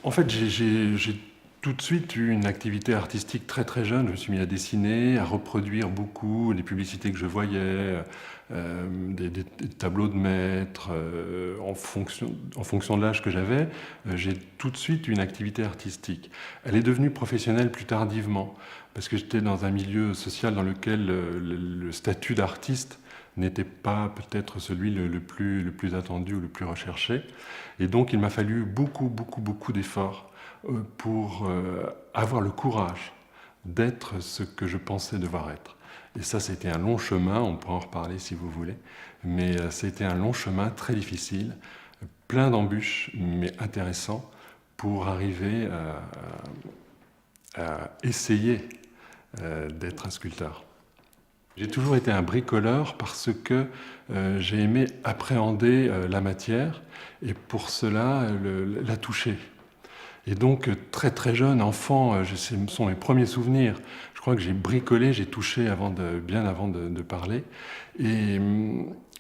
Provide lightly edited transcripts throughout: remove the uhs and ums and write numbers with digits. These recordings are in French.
En fait, j'ai tout de suite eu une activité artistique très très jeune. Je me suis mis à dessiner, à reproduire beaucoup les publicités que je voyais, des tableaux de maître. En fonction de l'âge que j'avais, j'ai tout de suite eu une activité artistique. Elle est devenue professionnelle plus tardivement, parce que j'étais dans un milieu social dans lequel le statut d'artiste n'était pas peut-être celui le plus attendu ou le plus recherché. Et donc il m'a fallu beaucoup d'efforts pour avoir le courage d'être ce que je pensais devoir être. Et ça, c'était un long chemin, on pourra en reparler si vous voulez, mais c'était un long chemin très difficile, plein d'embûches, mais intéressant, pour arriver à essayer d'être un sculpteur. J'ai toujours été un bricoleur parce que j'ai aimé appréhender la matière et pour cela la toucher. Et donc très très jeune, enfant, ce sont mes premiers souvenirs. Je crois que j'ai bricolé, j'ai touché bien avant de parler. Et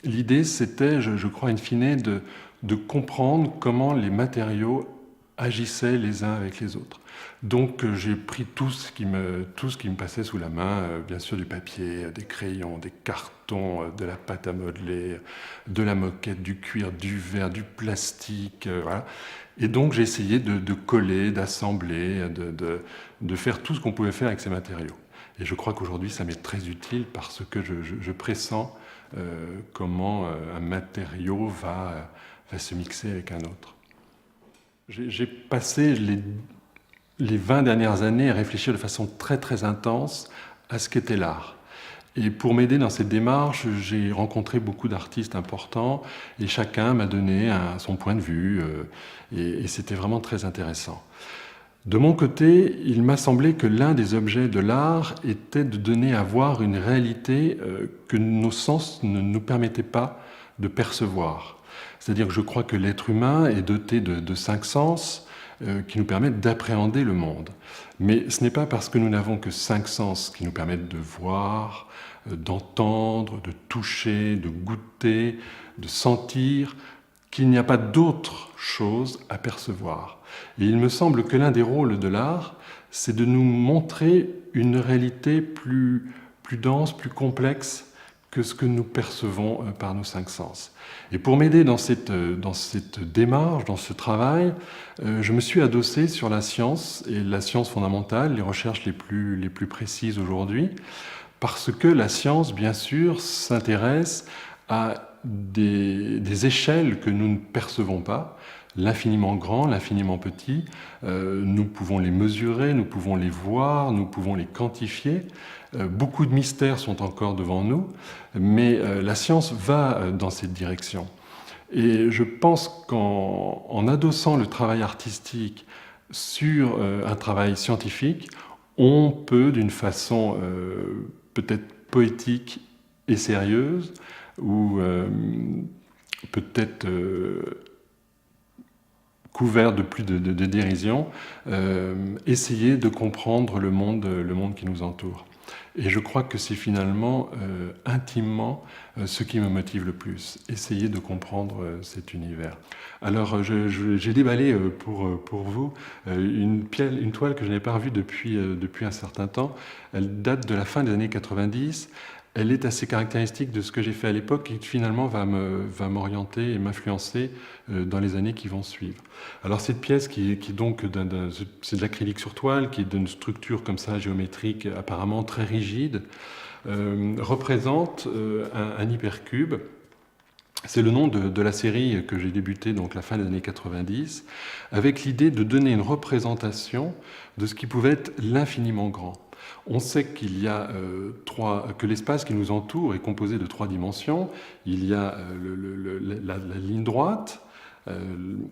l'idée c'était, je crois in fine, de comprendre comment les matériaux agissaient les uns avec les autres. Donc j'ai pris tout ce qui me passait sous la main, bien sûr du papier, des crayons, des cartons, de la pâte à modeler, de la moquette, du cuir, du verre, du plastique, voilà. Et donc j'ai essayé de coller, d'assembler, de faire tout ce qu'on pouvait faire avec ces matériaux. Et je crois qu'aujourd'hui ça m'est très utile parce que je pressens comment un matériau va se mixer avec un autre. J'ai passé les 20 dernières années à réfléchir de façon très très intense à ce qu'était l'art. Et pour m'aider dans cette démarche, j'ai rencontré beaucoup d'artistes importants et chacun m'a donné son point de vue et c'était vraiment très intéressant. De mon côté, il m'a semblé que l'un des objets de l'art était de donner à voir une réalité que nos sens ne nous permettaient pas de percevoir. C'est-à-dire que je crois que l'être humain est doté de 5 sens qui nous permettent d'appréhender le monde. Mais ce n'est pas parce que nous n'avons que 5 sens qui nous permettent de voir, d'entendre, de toucher, de goûter, de sentir, qu'il n'y a pas d'autre chose à percevoir. Et il me semble que l'un des rôles de l'art, c'est de nous montrer une réalité plus dense, plus complexe que ce que nous percevons par nos 5 sens. Et pour m'aider dans cette démarche, dans ce travail, je me suis adossé sur la science, et la science fondamentale, les recherches les plus précises aujourd'hui, parce que la science, bien sûr, s'intéresse à des échelles que nous ne percevons pas, l'infiniment grand, l'infiniment petit. Nous pouvons les mesurer, nous pouvons les voir, nous pouvons les quantifier. Beaucoup de mystères sont encore devant nous, mais la science va dans cette direction. Et je pense qu'en adossant le travail artistique sur un travail scientifique, on peut, d'une façon peut-être poétique et sérieuse, ou peut-être couvert de plus de dérision, essayer de comprendre le monde qui nous entoure. Et je crois que c'est finalement intimement ce qui me motive le plus, essayer de comprendre cet univers. Alors j'ai déballé pour vous une toile que je n'avais pas revue depuis un certain temps. Elle date de la fin des années 90. Elle est assez caractéristique de ce que j'ai fait à l'époque et qui finalement va m'orienter et m'influencer dans les années qui vont suivre. Alors cette pièce qui donc, c'est de l'acrylique sur toile, qui est d'une structure comme ça, géométrique, apparemment très rigide, représente un hypercube. C'est le nom de la série que j'ai débutée donc la fin des années 90, avec l'idée de donner une représentation de ce qui pouvait être l'infiniment grand. On sait qu'il y a que l'espace qui nous entoure est composé de 3 dimensions. Il y a la ligne droite,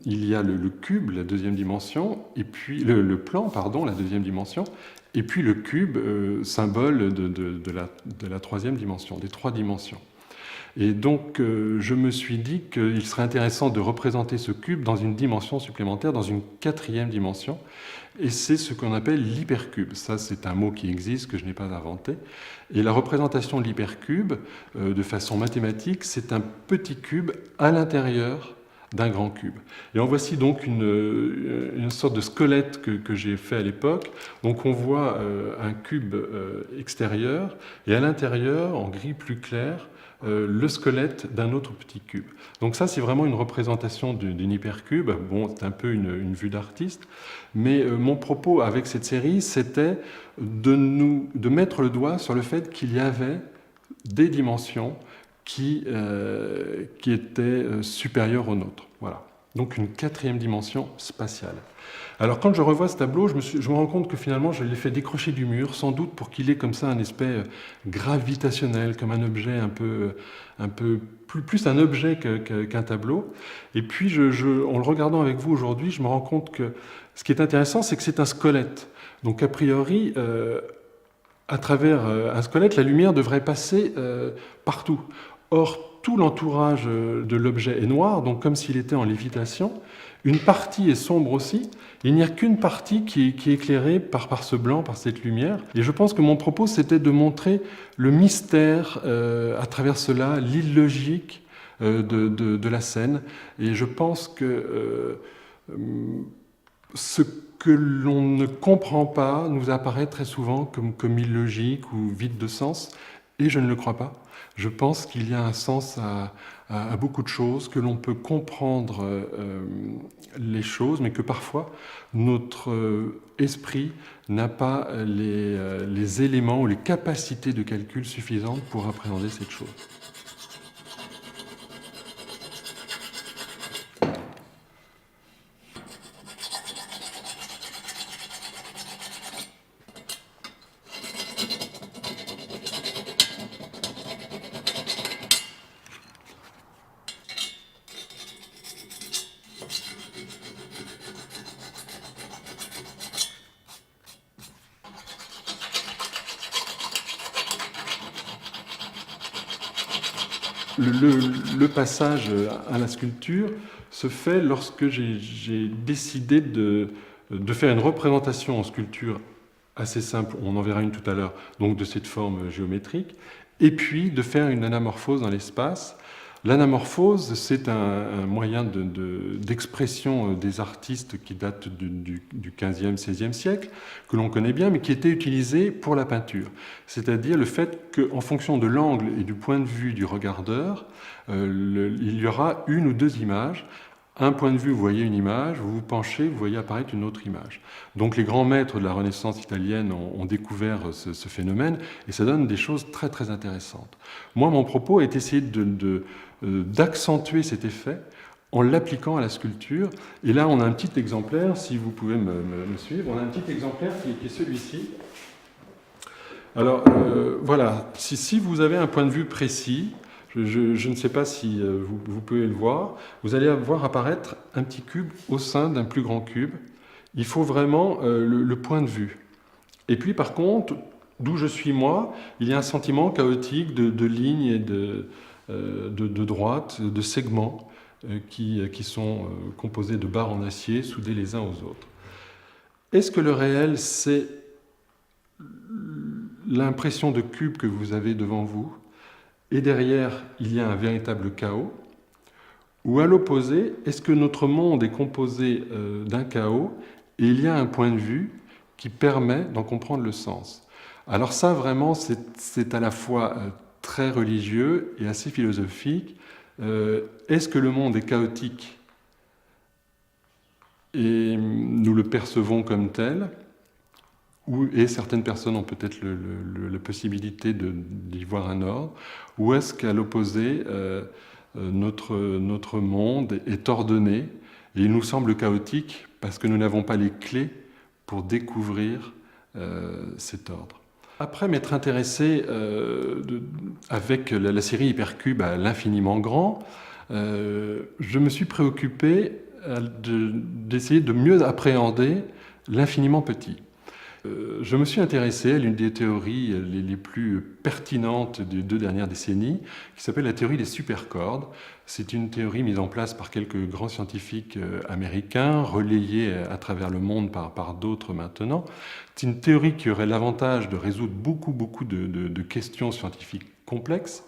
il y a le cube, la deuxième dimension, et puis le plan, pardon, la deuxième dimension, et puis le cube, symbole de la troisième dimension, des 3 dimensions. Et donc, je me suis dit qu'il serait intéressant de représenter ce cube dans une dimension supplémentaire, dans une 4e dimension. Et c'est ce qu'on appelle l'hypercube. Ça, c'est un mot qui existe, que je n'ai pas inventé. Et la représentation de l'hypercube, de façon mathématique, c'est un petit cube à l'intérieur d'un grand cube. Et en voici donc une sorte de squelette que j'ai fait à l'époque. Donc on voit un cube extérieur et à l'intérieur, en gris plus clair, le squelette d'un autre petit cube. Donc ça, c'est vraiment une représentation d'une hypercube. Bon, c'est un peu une vue d'artiste, mais mon propos avec cette série, c'était de mettre le doigt sur le fait qu'il y avait des dimensions qui étaient supérieures aux nôtres. Voilà. Donc une quatrième dimension spatiale. Alors quand je revois ce tableau, je me rends compte que finalement je l'ai fait décrocher du mur, sans doute pour qu'il ait comme ça un aspect gravitationnel, comme un objet un peu plus un objet qu'un tableau. Et puis en le regardant avec vous aujourd'hui, je me rends compte que ce qui est intéressant, c'est que c'est un squelette. Donc a priori, à travers un squelette, la lumière devrait passer partout. Or, tout l'entourage de l'objet est noir, donc comme s'il était en lévitation. Une partie est sombre aussi. Il n'y a qu'une partie qui est éclairée par ce blanc, par cette lumière. Et je pense que mon propos, c'était de montrer le mystère à travers cela, l'illogique de la scène. Et je pense que ce que l'on ne comprend pas nous apparaît très souvent comme illogique ou vide de sens. Et je ne le crois pas. Je pense qu'il y a un sens à beaucoup de choses, que l'on peut comprendre les choses, mais que parfois notre esprit n'a pas les éléments ou les capacités de calcul suffisantes pour appréhender cette chose. Le passage à la sculpture se fait lorsque j'ai décidé de faire une représentation en sculpture assez simple, on en verra une tout à l'heure, donc de cette forme géométrique, et puis de faire une anamorphose dans l'espace. L'anamorphose, c'est un moyen d'expression des artistes qui date du XVe, XVIe siècle, que l'on connaît bien, mais qui était utilisé pour la peinture. C'est-à-dire le fait qu'en fonction de l'angle et du point de vue du regardeur, il y aura une ou deux images. Un point de vue, vous voyez une image, vous vous penchez, vous voyez apparaître une autre image. Donc les grands maîtres de la Renaissance italienne ont découvert ce phénomène, et ça donne des choses très très intéressantes. Moi, mon propos est d'essayer d'accentuer cet effet en l'appliquant à la sculpture. Et là, on a un petit exemplaire, si vous pouvez me suivre, on a un petit exemplaire qui est celui-ci. Alors, voilà, si vous avez un point de vue précis, je ne sais pas si vous pouvez le voir, vous allez voir apparaître un petit cube au sein d'un plus grand cube. Il faut vraiment le point de vue. Et puis, par contre, d'où je suis moi, il y a un sentiment chaotique de lignes et de droites, de segments qui sont composés de barres en acier soudées les uns aux autres. Est-ce que le réel, c'est l'impression de cube que vous avez devant vous, et derrière, il y a un véritable chaos? Ou à l'opposé, est-ce que notre monde est composé d'un chaos et il y a un point de vue qui permet d'en comprendre le sens? Alors ça, vraiment, c'est à la fois très religieux et assez philosophique. Est-ce que le monde est chaotique et nous le percevons comme tel, et certaines personnes ont peut-être la possibilité d'y voir un ordre, ou est-ce qu'à l'opposé, notre monde est ordonné et il nous semble chaotique parce que nous n'avons pas les clés pour découvrir cet ordre. Après m'être intéressé avec la série Hypercube à l'infiniment grand, je me suis préoccupé d'essayer de mieux appréhender l'infiniment petit. Je me suis intéressé à l'une des théories les plus pertinentes des 2 dernières décennies, qui s'appelle la théorie des supercordes. C'est une théorie mise en place par quelques grands scientifiques américains, relayée à travers le monde par d'autres maintenant. C'est une théorie qui aurait l'avantage de résoudre beaucoup de questions scientifiques complexes,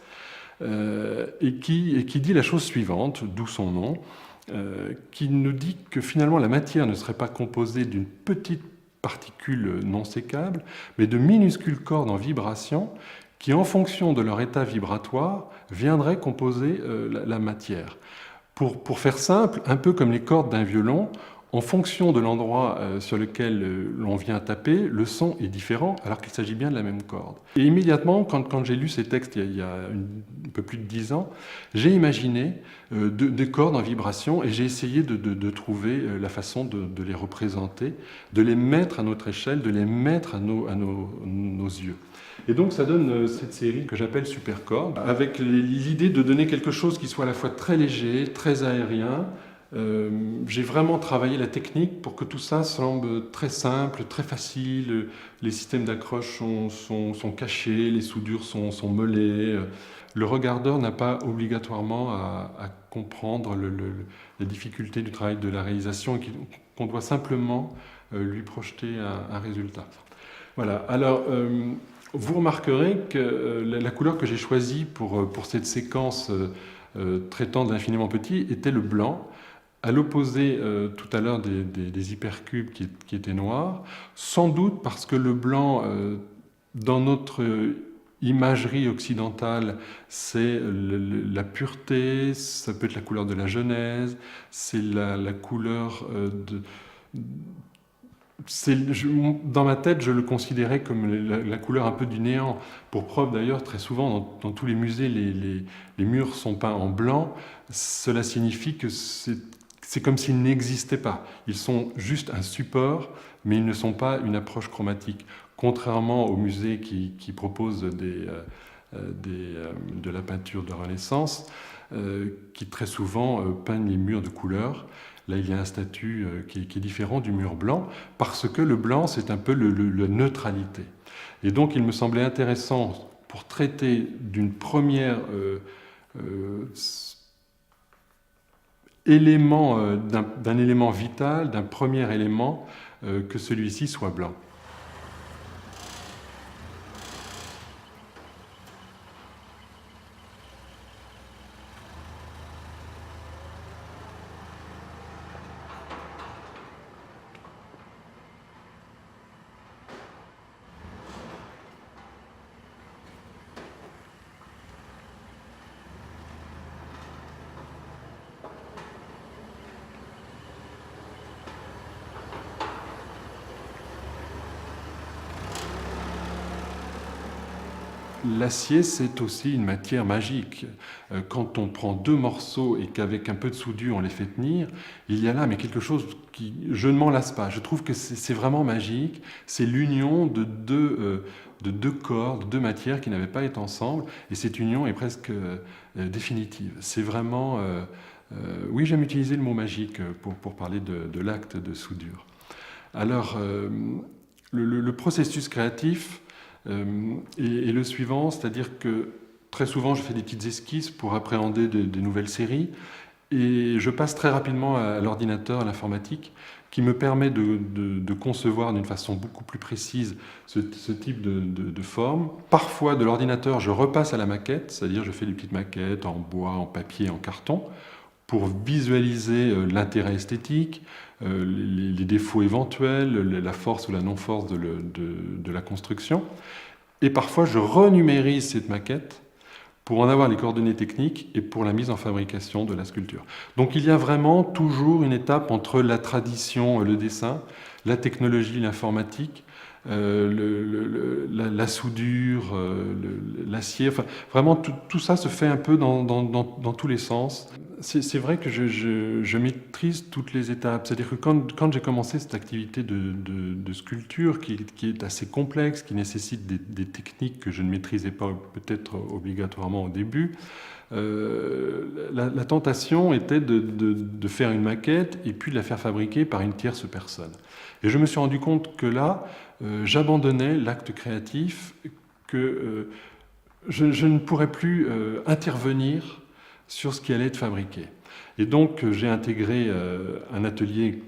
et qui dit la chose suivante, d'où son nom. qui nous dit que finalement la matière ne serait pas composée d'une petite particule non sécable, mais de minuscules cordes en vibration qui, en fonction de leur état vibratoire, viendraient composer la matière. Pour faire simple, un peu comme les cordes d'un violon, en fonction de l'endroit sur lequel l'on vient taper, le son est différent alors qu'il s'agit bien de la même corde. Et immédiatement, quand j'ai lu ces textes il y a un peu plus de 10 ans, j'ai imaginé des cordes en vibration et j'ai essayé de trouver la façon de les représenter, de les mettre à notre échelle, de les mettre à nos yeux. Et donc ça donne cette série que j'appelle Supercordes, avec l'idée de donner quelque chose qui soit à la fois très léger, très aérien. J'ai vraiment travaillé la technique pour que tout ça semble très simple, très facile. Les systèmes d'accroche sont cachés, les soudures sont mollées. Le regardeur n'a pas obligatoirement à comprendre les difficultés du travail de la réalisation, qu'on doit simplement lui projeter un résultat. Voilà, alors vous remarquerez que la couleur que j'ai choisie pour cette séquence traitant de l'infiniment petit était le blanc, à l'opposé tout à l'heure des hypercubes qui étaient noirs, sans doute parce que le blanc, dans notre imagerie occidentale, c'est la pureté, ça peut être la couleur de la Genèse, c'est la couleur dans ma tête, je le considérais comme la couleur un peu du néant. Pour preuve d'ailleurs, très souvent dans tous les musées, les murs sont peints en blanc. Cela signifie que c'est comme s'ils n'existaient pas. Ils sont juste un support, mais ils ne sont pas une approche chromatique. Contrairement aux musées qui proposent de la peinture de Renaissance, qui très souvent peignent les murs de couleur. Là, il y a un statut qui est différent du mur blanc, parce que le blanc, c'est un peu la neutralité. Et donc, il me semblait intéressant, pour traiter d'un élément vital, d'un premier élément, que celui-ci soit blanc. L'acier, c'est aussi une matière magique. Quand on prend deux morceaux et qu'avec un peu de soudure on les fait tenir, il y a là mais quelque chose qui... Je ne m'en lasse pas. Je trouve que c'est vraiment magique. C'est l'union de deux corps, de deux matières qui n'avaient pas été ensemble. Et cette union est presque définitive. C'est vraiment... oui, j'aime utiliser le mot magique pour parler de l'acte de soudure. Alors, le processus créatif... et le suivant, c'est-à-dire que très souvent je fais des petites esquisses pour appréhender des nouvelles séries et je passe très rapidement à l'ordinateur, à l'informatique, qui me permet de concevoir d'une façon beaucoup plus précise ce type de forme. Parfois de l'ordinateur je repasse à la maquette, c'est-à-dire je fais des petites maquettes en bois, en papier, en carton, pour visualiser l'intérêt esthétique, les défauts éventuels, la force ou la non-force de la construction. Et parfois, je renumérise cette maquette pour en avoir les coordonnées techniques et pour la mise en fabrication de la sculpture. Donc il y a vraiment toujours une étape entre la tradition, le dessin, la technologie, l'informatique, la soudure, l'acier, enfin, vraiment tout ça se fait un peu dans tous les sens. C'est vrai que je maîtrise toutes les étapes, c'est-à-dire que quand j'ai commencé cette activité de sculpture qui est assez complexe, qui nécessite des techniques que je ne maîtrisais pas peut-être obligatoirement au début, la tentation était de faire une maquette et puis de la faire fabriquer par une tierce personne. Et je me suis rendu compte que là, j'abandonnais l'acte créatif, que je ne pourrais plus intervenir sur ce qui allait être fabriqué. Et donc j'ai intégré un atelier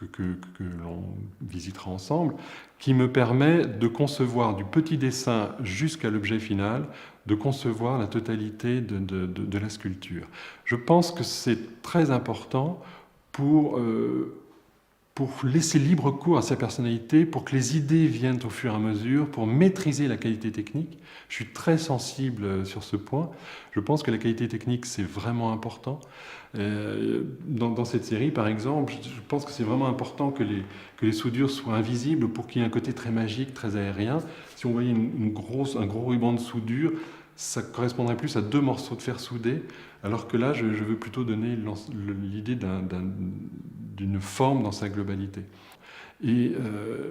que l'on visitera ensemble, qui me permet de concevoir du petit dessin jusqu'à l'objet final, de concevoir la totalité de la sculpture. Je pense que c'est très important pour laisser libre cours à sa personnalité, pour que les idées viennent au fur et à mesure, pour maîtriser la qualité technique. Je suis très sensible sur ce point. Je pense que la qualité technique, c'est vraiment important. Dans cette série, par exemple, je pense que c'est vraiment important que les soudures soient invisibles pour qu'il y ait un côté très magique, très aérien. Si on voyait un gros ruban de soudure, ça correspondrait plus à 2 morceaux de fer soudés, alors que là, je veux plutôt donner l'idée d'une forme dans sa globalité. Et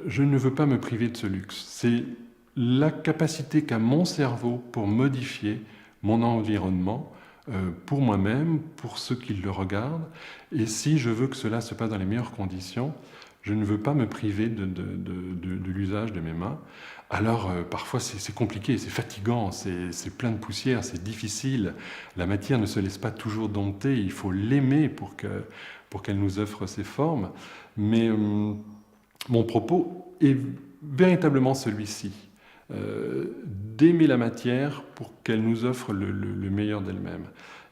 je ne veux pas me priver de ce luxe. C'est la capacité qu'a mon cerveau pour modifier mon environnement, pour moi-même, pour ceux qui le regardent. Et si je veux que cela se passe dans les meilleures conditions, je ne veux pas me priver de l'usage de mes mains. Alors, parfois, c'est compliqué, c'est fatigant, c'est plein de poussière, c'est difficile. La matière ne se laisse pas toujours dompter, il faut l'aimer pour qu'elle nous offre ses formes. Mais mon propos est véritablement celui-ci. D'aimer la matière pour qu'elle nous offre le meilleur d'elle-même.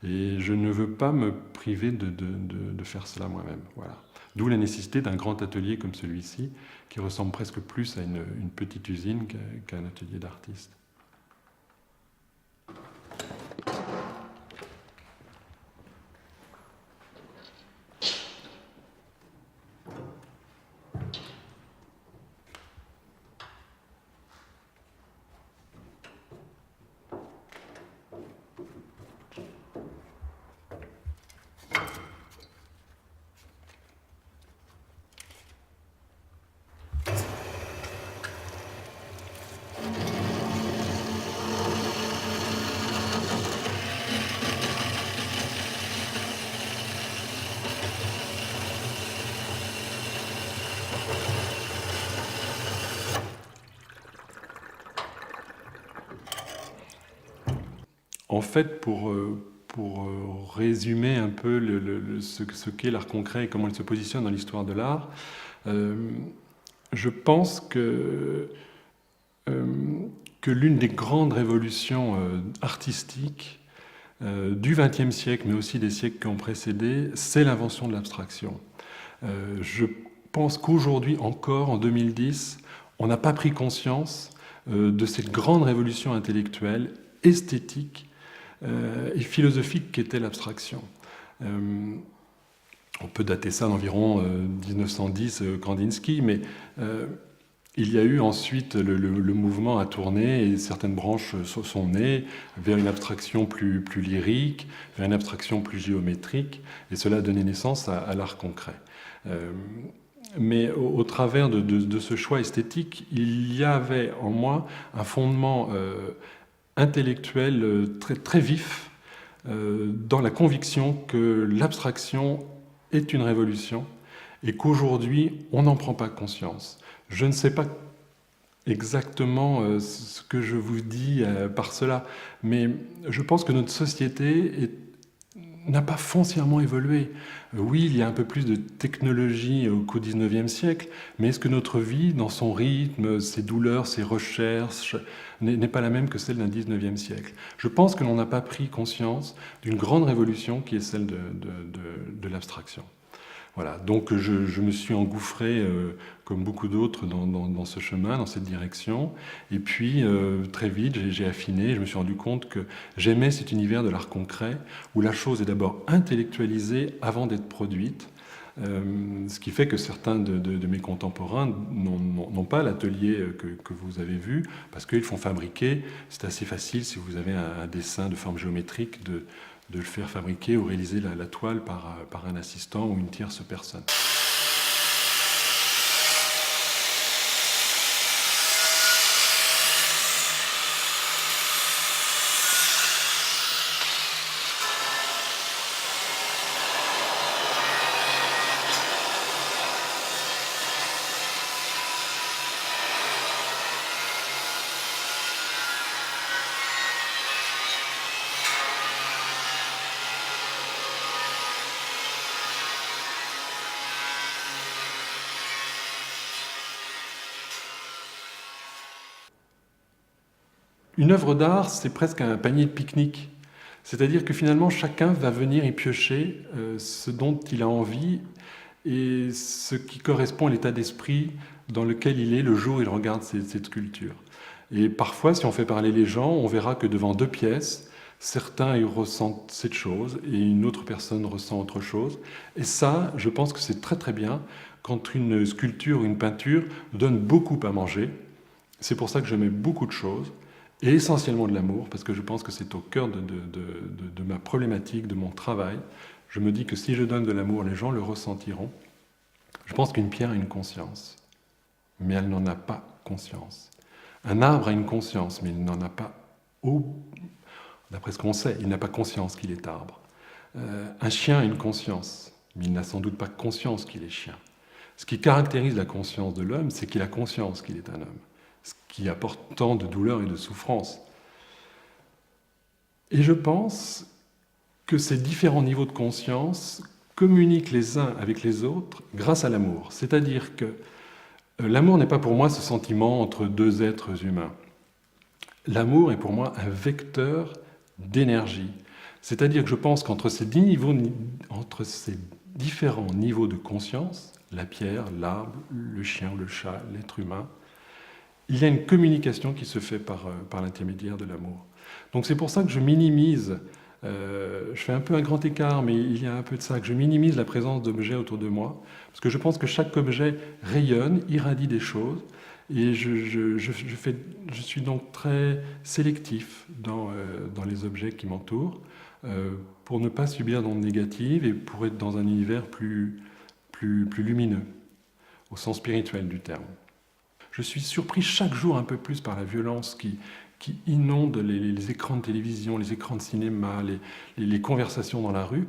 Et je ne veux pas me priver de faire cela moi-même. Voilà. D'où la nécessité d'un grand atelier comme celui-ci, qui ressemble presque plus à une petite usine qu'à un atelier d'artiste. En fait, pour résumer un peu ce qu'est l'art concret et comment il se positionne dans l'histoire de l'art, je pense que l'une des grandes révolutions artistiques du XXe siècle, mais aussi des siècles qui ont précédé, c'est l'invention de l'abstraction. Je pense qu'aujourd'hui encore, en 2010, on n'a pas pris conscience de cette grande révolution intellectuelle, esthétique, et philosophique qu'était l'abstraction. On peut dater ça d'environ 1910, Kandinsky, mais il y a eu ensuite, le mouvement a tourné et certaines branches sont nées vers une abstraction plus lyrique, vers une abstraction plus géométrique, et cela a donné naissance à l'art concret. Mais au travers de ce choix esthétique, il y avait en moi un fondement intellectuel très, très vif dans la conviction que l'abstraction est une révolution et qu'aujourd'hui, on n'en prend pas conscience. Je ne sais pas exactement ce que je vous dis par cela, mais je pense que notre société n'a pas foncièrement évolué. Oui, il y a un peu plus de technologie qu'au XIXe siècle, mais est-ce que notre vie, dans son rythme, ses douleurs, ses recherches, n'est pas la même que celle d'un XIXe siècle? Je pense que l'on n'a pas pris conscience d'une grande révolution qui est celle de l'abstraction. Voilà, donc je me suis engouffré, comme beaucoup d'autres, dans ce chemin, dans cette direction. Et puis, très vite, j'ai affiné, je me suis rendu compte que j'aimais cet univers de l'art concret, où la chose est d'abord intellectualisée avant d'être produite. Ce qui fait que certains de mes contemporains n'ont pas l'atelier que vous avez vu, parce qu'ils font fabriquer, c'est assez facile si vous avez un dessin de forme géométrique, de le faire fabriquer ou réaliser la toile par un assistant ou une tierce personne. Une œuvre d'art, c'est presque un panier de pique-nique. C'est-à-dire que finalement, chacun va venir y piocher ce dont il a envie et ce qui correspond à l'état d'esprit dans lequel il est le jour où il regarde cette sculpture. Et parfois, si on fait parler les gens, on verra que devant deux pièces, certains ils ressentent cette chose et une autre personne ressent autre chose. Et ça, je pense que c'est très très bien quand une sculpture ou une peinture donne beaucoup à manger. C'est pour ça que je mets beaucoup de choses, et essentiellement de l'amour, parce que je pense que c'est au cœur de ma problématique, de mon travail. Je me dis que si je donne de l'amour, les gens le ressentiront. Je pense qu'une pierre a une conscience, mais elle n'en a pas conscience. Un arbre a une conscience, mais il n'en a pas, d'après ce qu'on sait, il n'a pas conscience qu'il est arbre. Un chien a une conscience, mais il n'a sans doute pas conscience qu'il est chien. Ce qui caractérise la conscience de l'homme, c'est qu'il a conscience qu'il est un homme, ce qui apporte tant de douleur et de souffrance. Et je pense que ces différents niveaux de conscience communiquent les uns avec les autres grâce à l'amour. C'est-à-dire que l'amour n'est pas pour moi ce sentiment entre deux êtres humains. L'amour est pour moi un vecteur d'énergie. C'est-à-dire que je pense qu'entre ces différents niveaux de conscience, la pierre, l'arbre, le chien ou le chat, l'être humain, il y a une communication qui se fait par l'intermédiaire de l'amour. Donc c'est pour ça que je minimise, je fais un peu un grand écart, mais il y a un peu de ça, que je minimise la présence d'objets autour de moi, parce que je pense que chaque objet rayonne, irradie des choses, et je suis donc très sélectif dans les objets qui m'entourent, pour ne pas subir d'ondes négatives et pour être dans un univers plus lumineux, au sens spirituel du terme. Je suis surpris chaque jour un peu plus par la violence qui inonde les écrans de télévision, les écrans de cinéma, les conversations dans la rue.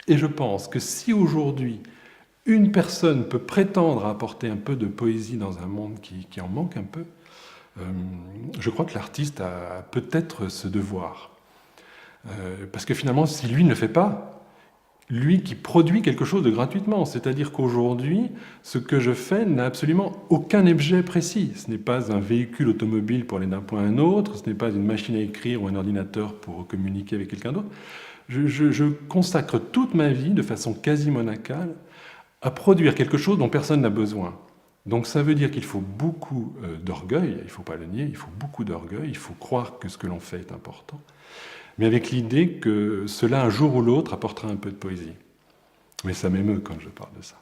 Et je pense que si aujourd'hui, une personne peut prétendre à apporter un peu de poésie dans un monde qui en manque un peu, je crois que l'artiste a peut-être ce devoir. Parce que finalement, si lui ne le fait pas, lui qui produit quelque chose de gratuitement, c'est-à-dire qu'aujourd'hui, ce que je fais n'a absolument aucun objet précis. Ce n'est pas un véhicule automobile pour aller d'un point à un autre, ce n'est pas une machine à écrire ou un ordinateur pour communiquer avec quelqu'un d'autre. Je consacre toute ma vie, de façon quasi monacale, à produire quelque chose dont personne n'a besoin. Donc ça veut dire qu'il faut beaucoup d'orgueil, il ne faut pas le nier, il faut beaucoup d'orgueil, il faut croire que ce que l'on fait est important, mais avec l'idée que cela, un jour ou l'autre, apportera un peu de poésie. Mais ça m'émeut quand je parle de ça.